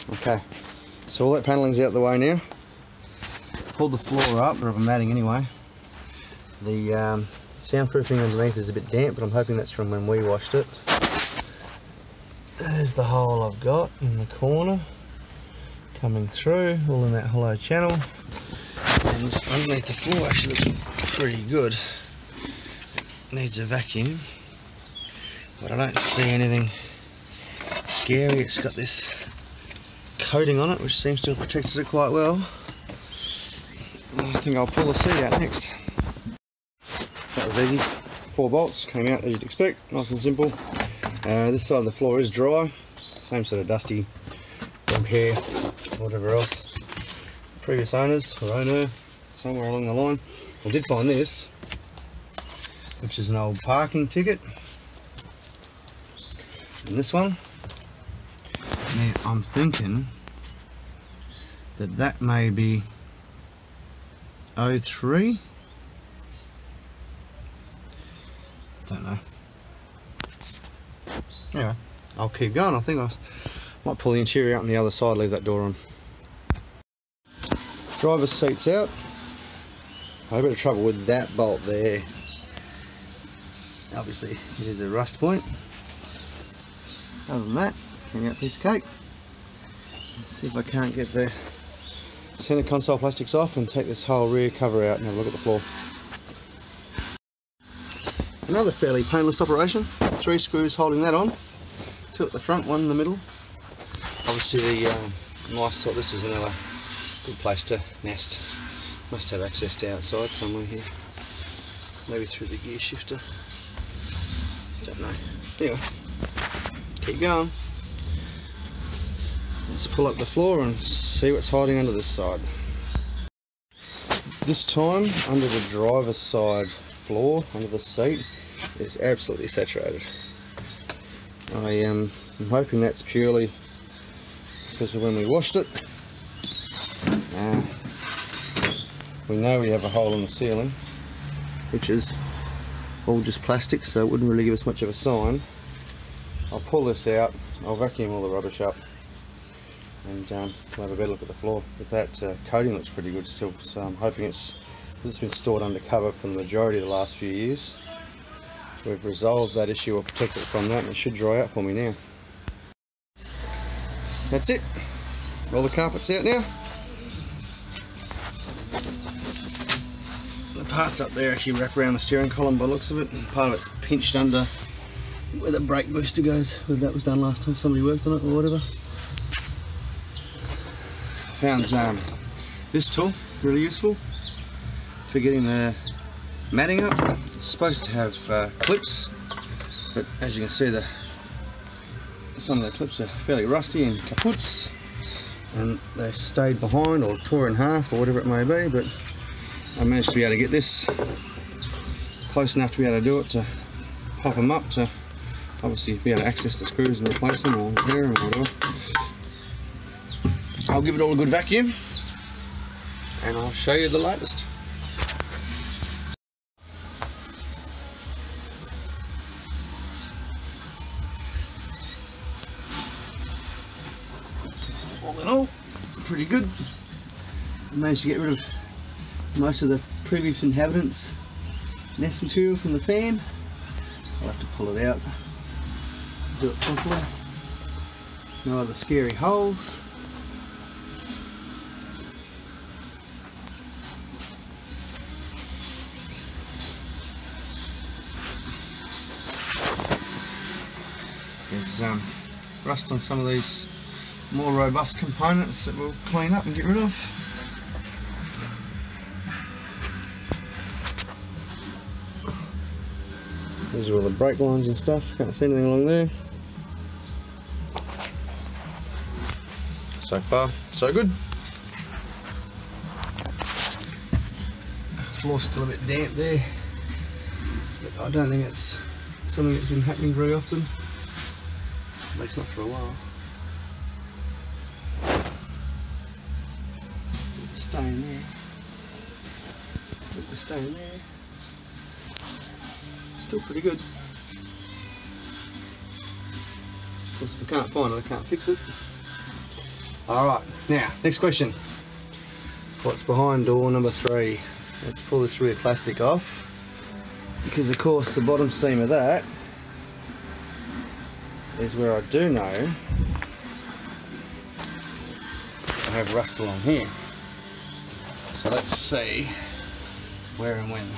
Okay, so all that panelling's out the way now. Pulled the floor up, or matting anyway. The soundproofing underneath is a bit damp, but I'm hoping that's from when we washed it. There's the hole I've got in the corner, coming through, all in that hollow channel. And underneath the floor actually looks pretty good. It needs a vacuum, but I don't see anything scary. It's got this coating on it which seems to have protected it quite well. I think I'll pull the seat out next. That was easy. 4 bolts came out as you'd expect, nice and simple. This side of the floor is dry, same sort of dusty dog hair, whatever else. Previous owners or owner, somewhere along the line. I did find this, which is an old parking ticket. And this one, now I'm thinking that may be 03. Don't know. Anyway, I'll keep going. I think I might pull the interior out on the other side, leave that door on. Driver's seat's out. I had a bit of trouble with that bolt there. Obviously, it is a rust point. Other than that, came out a piece of cake. Let's see if I can't get the centre console plastics off and take this whole rear cover out and have a look at the floor. Another fairly painless operation. 3 screws holding that on. 2 at the front, 1 in the middle. Obviously the nice thought this was another good place to nest. Must have access to outside somewhere here. Maybe through the gear shifter. Don't know. Anyway, keep going. Let's pull up the floor and see what's hiding under this side. This time, under the driver's side floor, under the seat, is absolutely saturated. I am hoping that's purely because of when we washed it. We know we have a hole in the ceiling, which is all just plastic, so it wouldn't really give us much of a sign. I'll pull this out, I'll vacuum all the rubbish up, and we'll have a better look at the floor. But that coating looks pretty good still, so I'm hoping it's been stored under cover for the majority of the last few years. We've resolved that issue or protected it from that, and it should dry out for me now. That's it. All the carpet's out now. The parts up there actually wrap around the steering column by the looks of it, and part of it's pinched under where the brake booster goes, where that was done last time somebody worked on it or whatever. Found this tool really useful for getting the matting up. It's supposed to have clips, but as you can see, some of the clips are fairly rusty and kaputs, and they stayed behind or tore in half or whatever it may be. But I managed to be able to get this close enough to be able to do it, to pop them up, to obviously be able to access the screws and replace them or repair them or whatever. I'll give it all a good vacuum and I'll show you the latest. All in all, pretty good. I managed to get rid of most of the previous inhabitants' nest material from the fan. I'll have to pull it out, do it properly. No other scary holes. There's rust on some of these more robust components that we'll clean up and get rid of. These are all the brake lines and stuff, can't see anything along there. So far, so good. Floor's still a bit damp there, but I don't think it's something that's been happening very often. At least not for a while. Stain there. Put the stain there. Still pretty good. Of course, if I can't find it, I can't fix it. Alright, now, next question. What's behind door number 3? Let's pull this rear plastic off, because of course the bottom seam of that is where I do know I have rust along here. So let's see where and when.